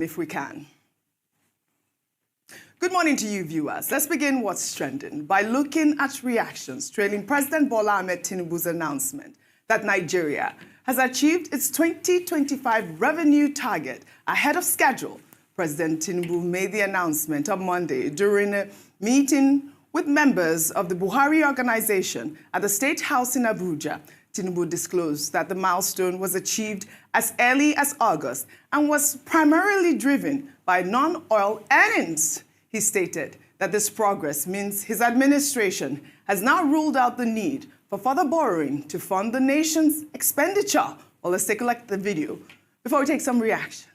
if we can. Good morning to you, viewers. Let's begin what's trending by looking at reactions trailing President Bola Ahmed Tinubu's announcement that Nigeria has achieved its 2025 revenue target ahead of schedule. President Tinubu made the announcement on Monday during a meeting with members of the Buhari organization at the State House in Abuja. Tinubu disclosed that the milestone was achieved as early as August and was primarily driven by non-oil earnings. He stated that this progress means his administration has now ruled out the need for further borrowing to fund the nation's expenditure. Well, let's take a look at the video before we take some reactions.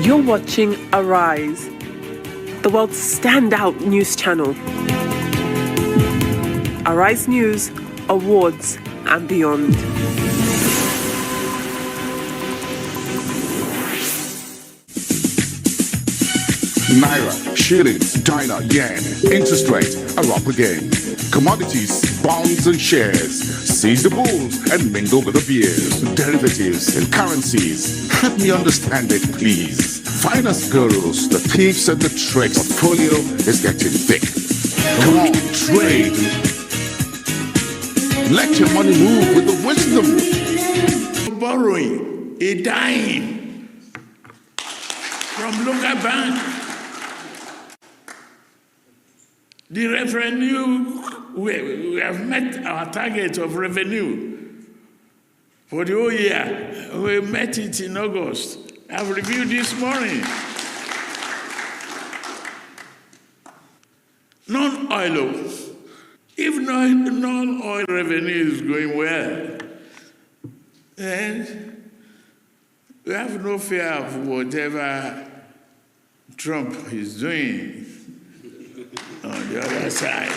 You're watching Arise, the world's standout news channel. Arise News, awards and beyond. Naira, shillings, dinar, yen, interest rate are up again. Commodities, bonds and shares. Seize the bulls and mingle with the beers, derivatives and currencies. Help me understand it, please. Finance gurus, the thieves and the tricks. Portfolio is getting thick. Come on, trade. Let your money move with the wisdom. Borrowing, a dime from local bank. The revenue, we have met our target of revenue for the whole year. We met it in August. I've reviewed this morning. Non-oil. If non-oil revenue is going well, then we have no fear of whatever Trump is doing on the other side.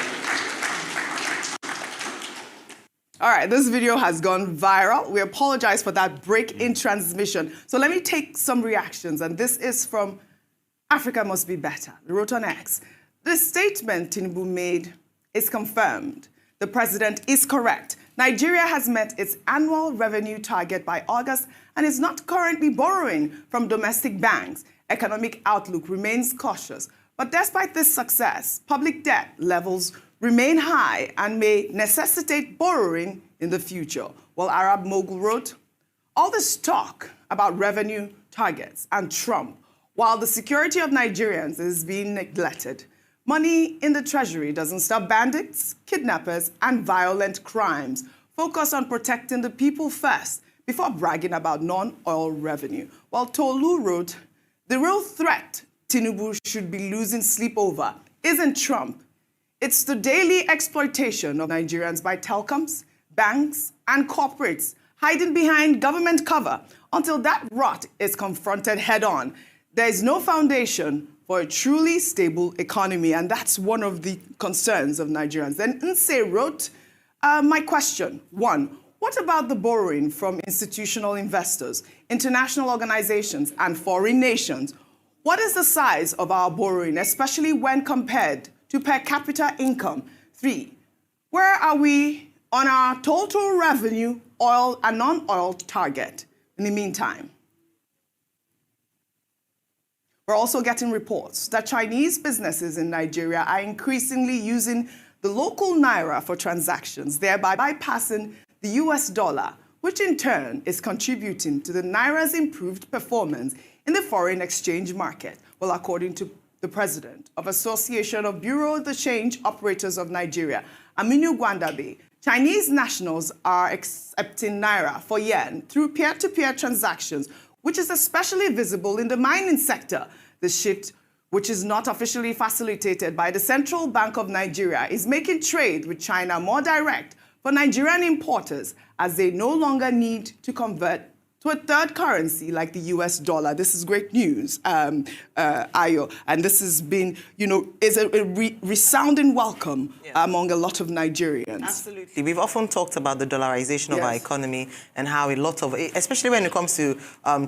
All right, this video has gone viral. We apologize for that break in transmission. So let me take some reactions, and this is from Africa Must Be Better. They wrote on X. The statement Tinubu made is confirmed. The president is correct. Nigeria has met its annual revenue target by August and is not currently borrowing from domestic banks. Economic outlook remains cautious. But despite this success, public debt levels remain high and may necessitate borrowing in the future. While Arab Mogul wrote, all this talk about revenue targets and Trump, while the security of Nigerians is being neglected, money in the treasury doesn't stop bandits, kidnappers, and violent crimes. Focus on protecting the people first before bragging about non-oil revenue. While Tolu wrote, the real threat Tinubu should be losing sleep over isn't Trump. It's the daily exploitation of Nigerians by telecoms, banks, and corporates hiding behind government cover until that rot is confronted head-on. There is no foundation for a truly stable economy, and that's one of the concerns of Nigerians. Then Nse wrote, my question, 1, what about the borrowing from institutional investors, international organizations, and foreign nations? What is the size of our borrowing, especially when compared to per capita income? 3, where are we on our total revenue, oil and non-oil target in the meantime? We're also getting reports that Chinese businesses in Nigeria are increasingly using the local naira for transactions, thereby bypassing the US dollar, which in turn is contributing to the naira's improved performance in the foreign exchange market. Well, according to the president of Association of Bureau de Change Operators of Nigeria, Aminu Gwandabe, Chinese nationals are accepting naira for yen through peer-to-peer transactions, which is especially visible in the mining sector. The shift, which is not officially facilitated by the Central Bank of Nigeria, is making trade with China more direct for Nigerian importers, as they no longer need to convert to a third currency like the US dollar. This is great news, Ayo. And this has been, is a resounding welcome among a lot of Nigerians. Absolutely. We've often talked about the dollarization of our economy and how a lot of, especially when it comes to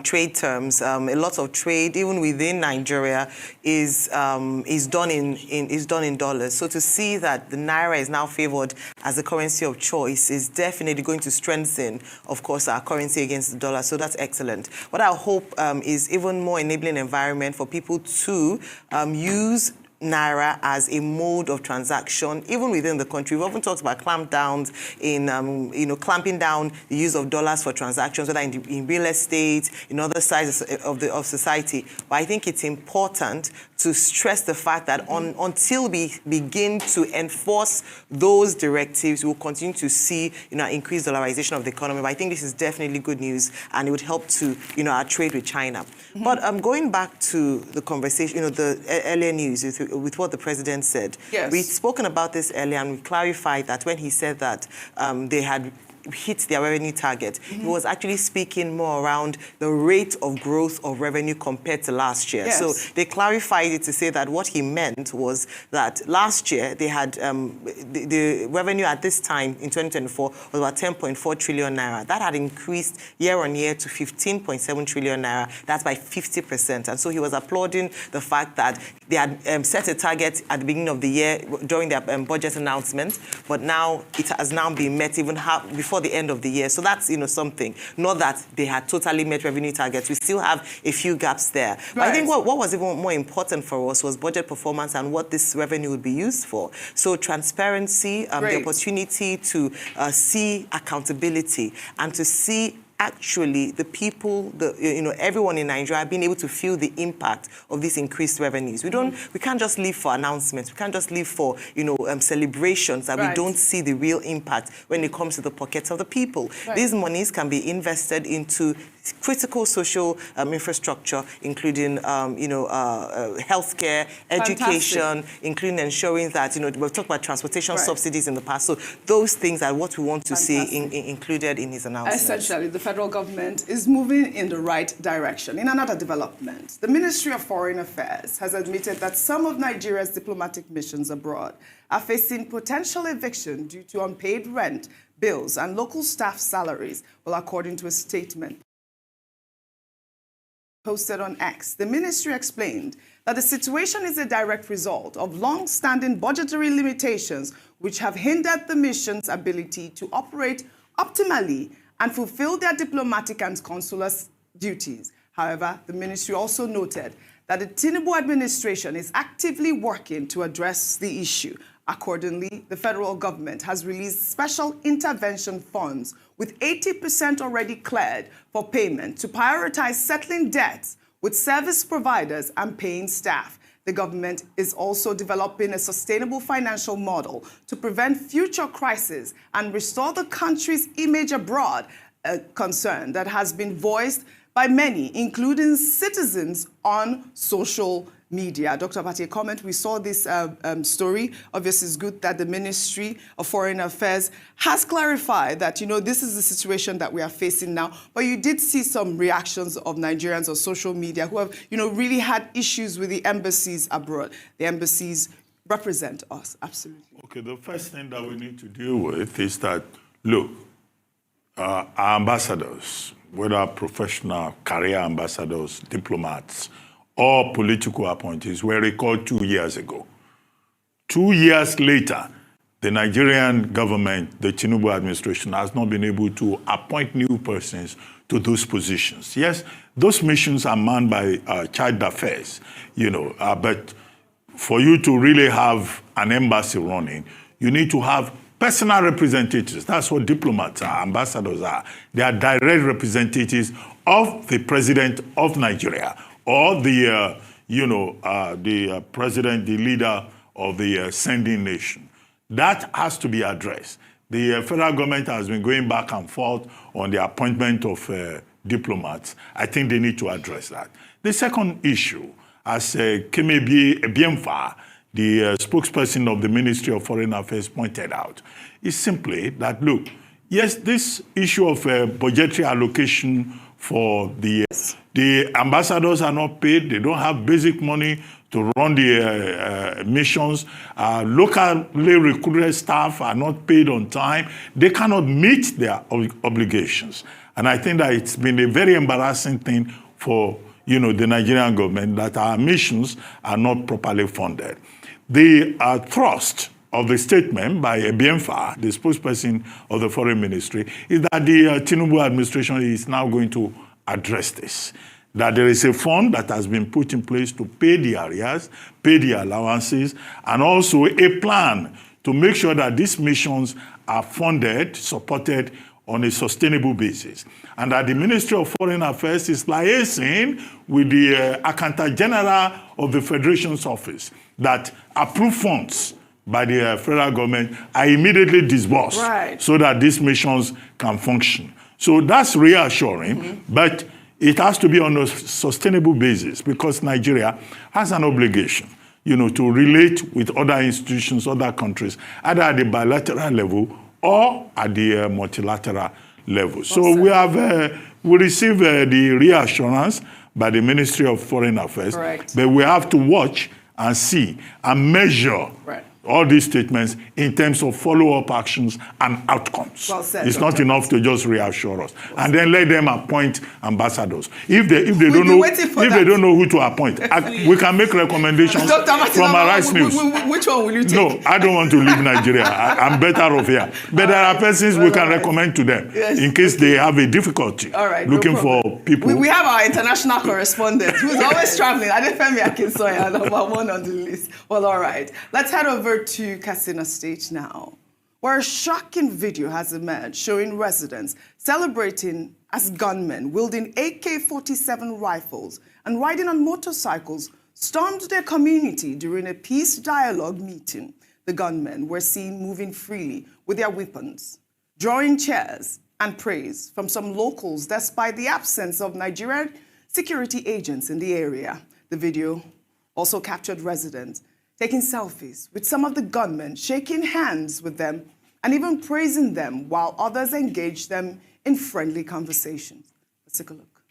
trade terms, a lot of trade, even within Nigeria, is done in dollars. So to see that the Naira is now favored as the currency of choice is definitely going to strengthen, of course, our currency against the dollar. So that's excellent. What I hope is even more enabling environment for people to use Naira as a mode of transaction, even within the country. We've often talked about clampdowns in, clamping down the use of dollars for transactions, whether in real estate, in other sides of society. But I think it's important to stress the fact that until we begin to enforce those directives, we'll continue to see, increased dollarization of the economy. But I think this is definitely good news, and it would help to, our trade with China. But going back to the conversation, the earlier news with what the president said. Yes. We'd spoken about this earlier, and we clarified that when he said that they had hit their revenue target, he was actually speaking more around the rate of growth of revenue compared to last year. Yes. So they clarified it to say that what he meant was that last year they had the revenue at this time in 2024 was about 10.4 trillion naira. That had increased year on year to 15.7 trillion naira. That's by 50%. And so he was applauding the fact that they had set a target at the beginning of the year during their budget announcement, but now it has now been met even before the end of the year. So that's, something. Not that they had totally met revenue targets. We still have a few gaps there. Right. But I think what was even more important for us was budget performance and what this revenue would be used for. So transparency, the opportunity to see accountability and to see actually the people, everyone in Nigeria being able to feel the impact of these increased revenues. We can't just live for announcements. We can't just live for, celebrations that we don't see the real impact when it comes to the pockets of the people. Right. These monies can be invested into critical social infrastructure, including, healthcare, education, including ensuring that, we've talked about transportation subsidies in the past. So those things are what we want to see included in his announcement. Essentially, the federal government is moving in the right direction. In another development, the Ministry of Foreign Affairs has admitted that some of Nigeria's diplomatic missions abroad are facing potential eviction due to unpaid rent, bills, and local staff salaries. Well, according to a statement posted on X, the ministry explained that the situation is a direct result of long-standing budgetary limitations which have hindered the mission's ability to operate optimally and fulfill their diplomatic and consular duties. However, the ministry also noted that the Tinubu administration is actively working to address the issue. Accordingly, the federal government has released special intervention funds with 80% already cleared for payment to prioritize settling debts with service providers and paying staff. The government is also developing a sustainable financial model to prevent future crises and restore the country's image abroad, a concern that has been voiced by many, including citizens on social media. Dr. Abati, a comment. We saw this story. Obviously, it's good that the Ministry of Foreign Affairs has clarified that, this is the situation that we are facing now. But you did see some reactions of Nigerians on social media who have, really had issues with the embassies abroad. The embassies represent us, absolutely. Okay, the first thing that we need to deal with is that, look, our ambassadors, whether professional career ambassadors, diplomats, or political appointees, were recalled 2 years ago. 2 years later, the Nigerian government, the Tinubu administration, has not been able to appoint new persons to those positions. Yes, those missions are manned by child affairs, but for you to really have an embassy running, you need to have personal representatives. That's what diplomats are, ambassadors are. They are direct representatives of the president of Nigeria or the president, the leader of the sending nation. That has to be addressed. The federal government has been going back and forth on the appointment of diplomats. I think they need to address that. The second issue, as Kemebi Ebiemfa, the spokesperson of the Ministry of Foreign Affairs, pointed out, is simply that, look, yes, this issue of budgetary allocation for the ambassadors are not paid. They don't have basic money to run the missions. Locally recruited staff are not paid on time. They cannot meet their obligations. And I think that it's been a very embarrassing thing for the Nigerian government that our missions are not properly funded. The thrust of the statement by Ebiemfa, the spokesperson of the Foreign Ministry, is that the Tinubu administration is now going to address this. That there is a fund that has been put in place to pay the arrears, pay the allowances, and also a plan to make sure that these missions are funded, supported on a sustainable basis. And that the Ministry of Foreign Affairs is liaising with the Accountant General of the Federation's office that approve funds by the federal government are immediately disbursed so that these missions can function. So that's reassuring, but it has to be on a sustainable basis because Nigeria has an obligation, to relate with other institutions, other countries, either at the bilateral level or at the multilateral level. So we have we received the reassurance by the Ministry of Foreign Affairs, but we have to watch and see and measure all these statements in terms of follow-up actions and outcomes. Well said, it's Dr. not enough to just reassure us. And then let them appoint ambassadors. If they don't know who to appoint, we can make recommendations from Arise News. Which one will you take? No, I don't want to leave Nigeria. I'm better off here. But there are persons we can recommend to them in case they have a difficulty looking for people. We have our international correspondent who's always traveling. Adefemi Akinsoya, number one on the list. Well, all right. Let's head over to Katsina State now, where a shocking video has emerged showing residents celebrating as gunmen wielding AK-47 rifles and riding on motorcycles stormed their community during a peace dialogue meeting. The gunmen were seen moving freely with their weapons, drawing cheers and praise from some locals despite the absence of Nigerian security agents in the area. The video also captured residents taking selfies with some of the gunmen, shaking hands with them, and even praising them while others engaged them in friendly conversations. Let's take a look.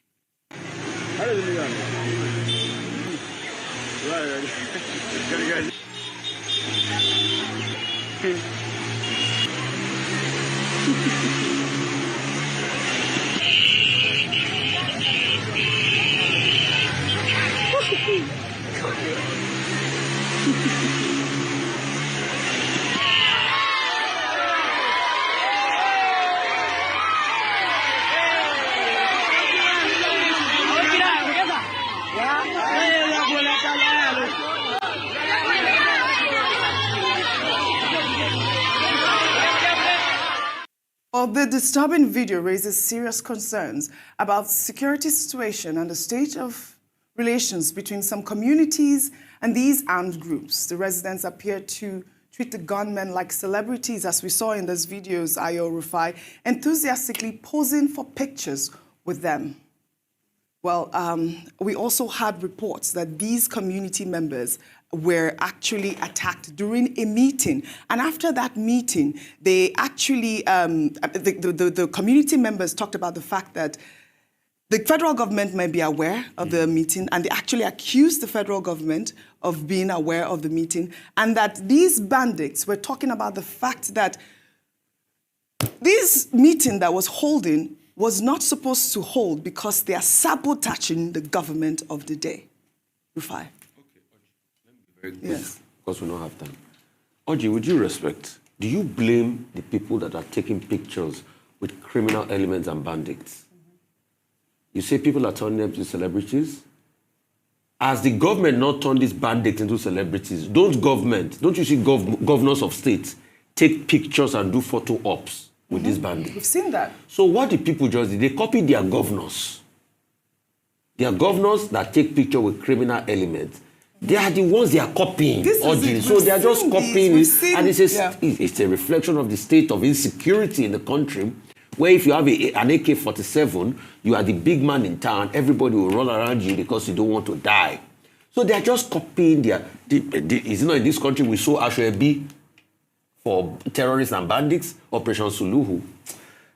Well, the disturbing video raises serious concerns about the security situation and the state of relations between some communities and these armed groups. The residents appear to treat the gunmen like celebrities, as we saw in those videos, Ayo Rufai, enthusiastically posing for pictures with them. Well, we also had reports that these community members were actually attacked during a meeting. And after that meeting, they actually, the community members talked about the fact that the federal government may be aware of the meeting, and they actually accused the federal government of being aware of the meeting, and that these bandits were talking about the fact that this meeting that was holding was not supposed to hold because they are sabotaging the government of the day. Rufai. Okay, let me be very quick, because we don't have time. Oji, with due respect, do you blame the people that are taking pictures with criminal elements and bandits? You say people are turning them to celebrities? Has the government not turned these bandits into celebrities? Don't you see governors of states take pictures and do photo ops with these bandits? We've seen that. So what the people just did, they copied their governors. Their governors that take picture with criminal elements. They are the ones they are copying. So they are just copying it. And it's a reflection of the state of insecurity in the country, where if you have an AK-47, you are the big man in town, everybody will run around you because you don't want to die. So they are just copying is it not in this country we saw Ashoebi for terrorists and bandits, Operation Suluhu.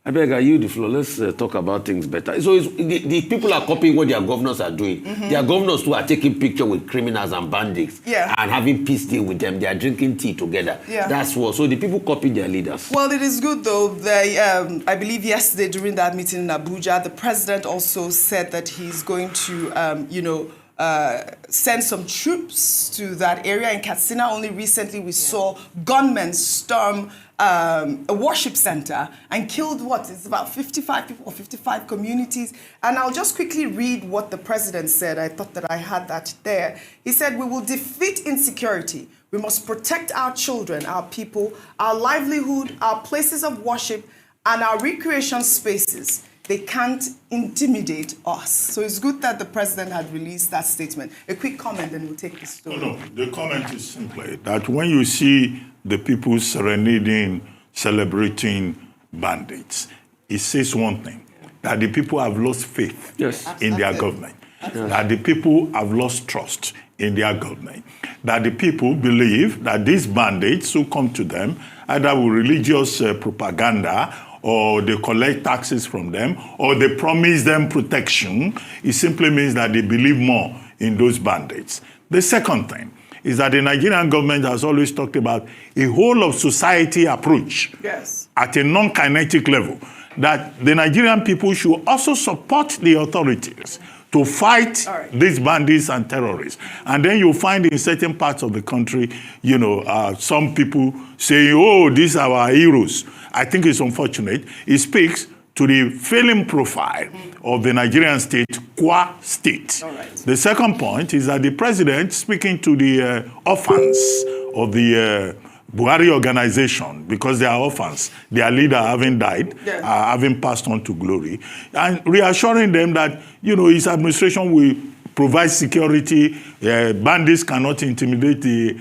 I beg, I yield the floor. Let's talk about things better. So the people are copying what their governors are doing. Their governors too are taking pictures with criminals and bandits and having peace deal with them. They are drinking tea together. That's what. So the people copy their leaders. Well, it is good though. They, I believe yesterday during that meeting in Abuja, the president also said that he's going to, send some troops to that area in Katsina. Only recently we saw gunmen storm a worship center and killed it's about 55 people or 55 communities. And I'll just quickly read what the president said. I thought that I had that there. He said, "We will defeat insecurity. We must protect our children, our people, our livelihood, our places of worship, and our recreation spaces. They can't intimidate us." So it's good that the president had released that statement. A quick comment, then we'll take the story. No, the comment is simply that when you see the people serenading, celebrating bandits, it says one thing, that the people have lost faith in their government, that the people have lost trust in their government, that the people believe that these bandits who come to them, either with religious propaganda, or they collect taxes from them, or they promise them protection, it simply means that they believe more in those bandits. The second thing is that the Nigerian government has always talked about a whole of society approach at a non-kinetic level, that the Nigerian people should also support the authorities to fight these bandits and terrorists. And then you'll find in certain parts of the country, some people saying, oh, these are our heroes. I think it's unfortunate. It speaks to the failing profile of the Nigerian state, qua state. The second point is that the president, speaking to the orphans of the Buhari organization, because they are orphans, their leader having died, having passed on to glory, and reassuring them that, his administration will provide security, bandits cannot intimidate the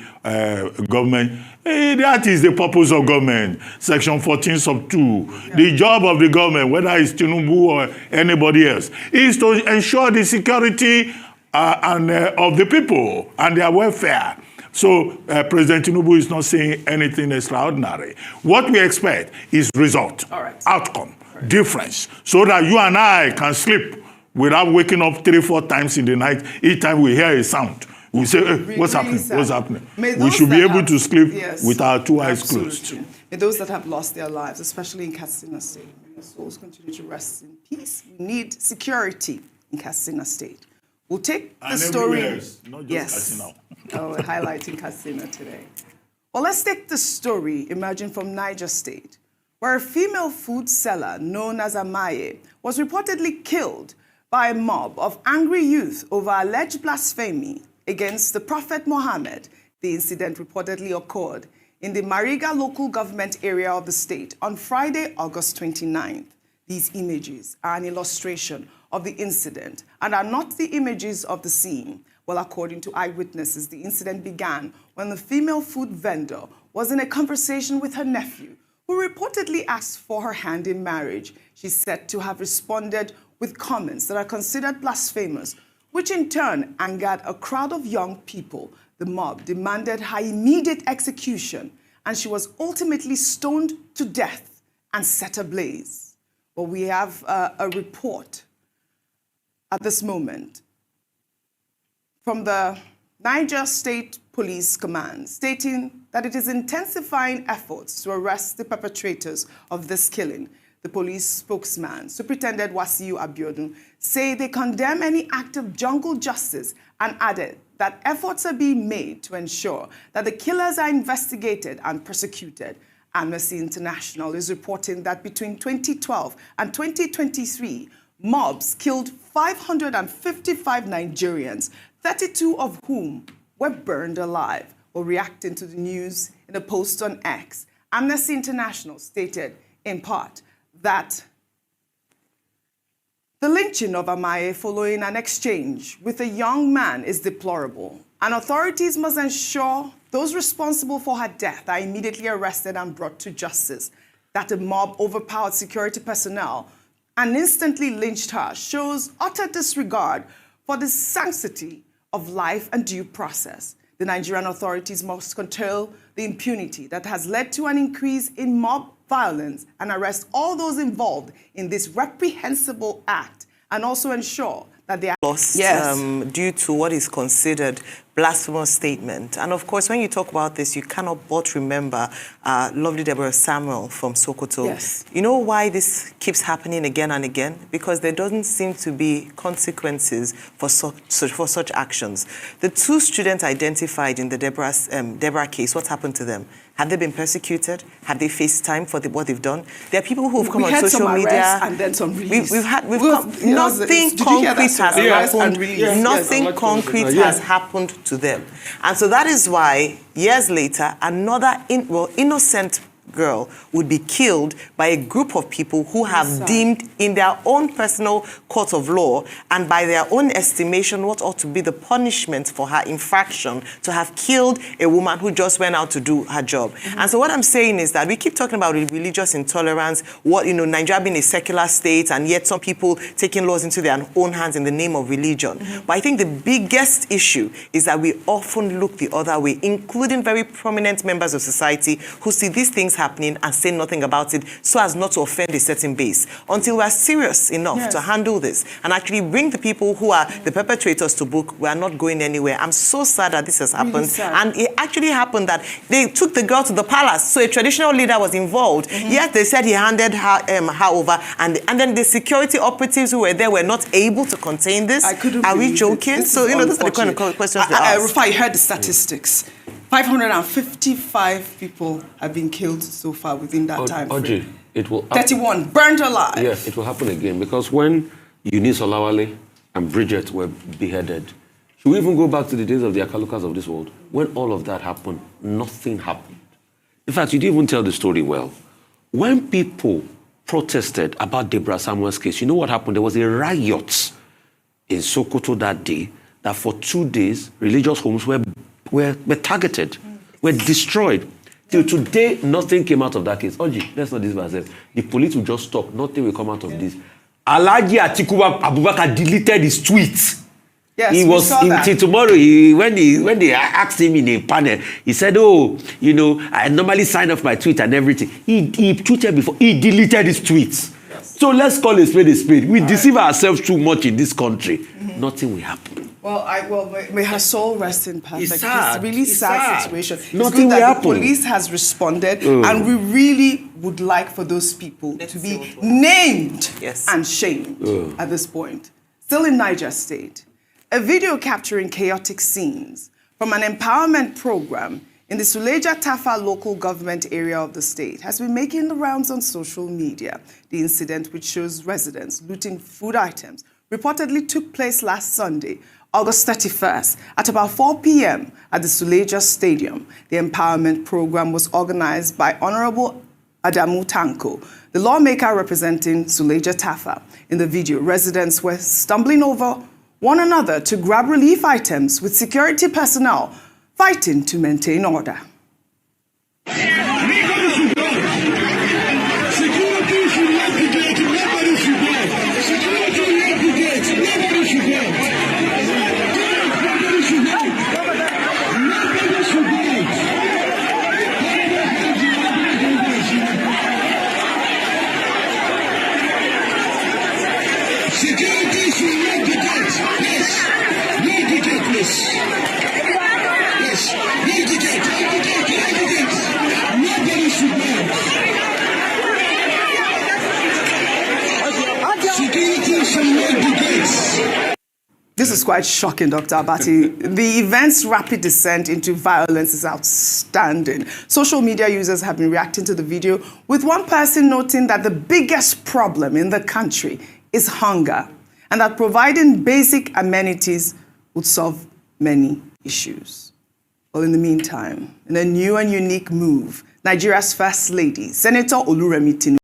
government. That is the purpose of government. Section 14 sub 2. The job of the government, whether it's Tinubu or anybody else, is to ensure the security of the people and their welfare. So President Tinubu is not saying anything extraordinary. What we expect is result, outcome, difference, so that you and I can sleep without waking up 3-4 times in the night. Each time we hear a sound, we say, hey, what's happening? What's happening? We should be able to sleep with our 2 eyes closed. May those that have lost their lives, especially in Katsina State, may their souls continue to rest in peace. We need security in Katsina State. We'll take the story. Else, not just Katsina. We're highlighting Katsina today. Well, let's take the story emerging from Niger State, where a female food seller known as Amaye was reportedly killed by a mob of angry youth over alleged blasphemy against the Prophet Muhammad. The incident reportedly occurred in the Mariga local government area of the state on Friday, August 29th. These images are an illustration of the incident and are not the images of the scene. Well, according to eyewitnesses, the incident began when the female food vendor was in a conversation with her nephew, who reportedly asked for her hand in marriage. She's said to have responded with comments that are considered blasphemous, which in turn angered a crowd of young people. The mob demanded her immediate execution, and she was ultimately stoned to death and set ablaze. Well, we have a report at this moment from the Niger State Police Command stating that it is intensifying efforts to arrest the perpetrators of this killing. The police spokesman, Superintendent Wasiu Abiodun, say they condemn any act of jungle justice and added that efforts are being made to ensure that the killers are investigated and prosecuted. Amnesty International is reporting that between 2012 and 2023, mobs killed 555 Nigerians, 32 of whom were burned alive. While reacting to the news in a post on X, Amnesty International stated, in part, that the lynching of Amaye following an exchange with a young man is deplorable, and authorities must ensure those responsible for her death are immediately arrested and brought to justice. That a mob overpowered security personnel and instantly lynched her shows utter disregard for the sanctity of life and due process. The Nigerian authorities must curtail the impunity that has led to an increase in mob violence and arrest all those involved in this reprehensible act, and also ensure that they are lost due to what is considered blasphemous statement. And of course, when you talk about this, you cannot but remember lovely Deborah Samuel from Sokoto. Yes. You know why this keeps happening again and again? Because there doesn't seem to be consequences for such actions. The 2 students identified in the Deborah case, what happened to them? Have they been persecuted? Have they faced time for what they've done? There are people who have come on social media. And then some release. Nothing concrete has happened. Nothing concrete has happened to them. And so that is why, years later, another innocent girl would be killed by a group of people who have deemed in their own personal court of law and by their own estimation what ought to be the punishment for her infraction to have killed a woman who just went out to do her job. And so what I'm saying is that we keep talking about religious intolerance, Nigeria being a secular state, and yet some people taking laws into their own hands in the name of religion. But I think the biggest issue is that we often look the other way, including very prominent members of society who see these things happening and say nothing about it so as not to offend a certain base. Until we're serious enough to handle this and actually bring the people who are the perpetrators to book, we are not going anywhere. I'm so sad that this has happened. Really sad. And it actually happened that they took the girl to the palace, so a traditional leader was involved. Yet they said he handed her over, and then the security operatives who were there were not able to contain this. Are we joking? So, those are the kind of questions we ask. Rufai, you heard the statistics. 555 people have been killed so far within that time frame. Audrey, it will 31 burnt alive. Yeah, it will happen again, because when Eunice Olawale and Bridget were beheaded, should we even go back to the days of the Akalukas of this world? When all of that happened, nothing happened. In fact, you didn't even tell the story well. When people protested about Deborah Samuel's case, you know what happened? There was a riot in Sokoto that day, that for 2 days, religious homes were targeted, were destroyed. Till today, nothing came out of that case. Oji, let's not deceive ourselves. The police will just talk. Nothing will come out of this. Alhaji Atiku Abubakar deleted his tweets. Yes, he was till tomorrow. When they asked him in a panel, he said, I normally sign off my tweet and everything. He tweeted before. He deleted his tweets. Yes. So let's call a spade a spade. We deceive ourselves too much in this country. Nothing will happen. May her soul rest in perfect. It's sad. It's a really sad situation. Nothing it's good will that happen. The police has responded, and we really would like for those people to be named and shamed at this point. Still in Niger State, a video capturing chaotic scenes from an empowerment program in the Suleja Tafa local government area of the state has been making the rounds on social media. The incident, which shows residents looting food items, reportedly took place last Sunday, August 31st, at about 4 p.m. at the Suleja Stadium. The empowerment program was organized by Honorable Adamu Tanko, the lawmaker representing Suleja Tafa. In the video, residents were stumbling over one another to grab relief items, with security personnel fighting to maintain order. This is quite shocking, Dr. Abati. The event's rapid descent into violence is outstanding. Social media users have been reacting to the video, with one person noting that the biggest problem in the country is hunger, and that providing basic amenities would solve many issues. Well, in the meantime, in a new and unique move, Nigeria's First Lady, Senator Oluremi Tinubu,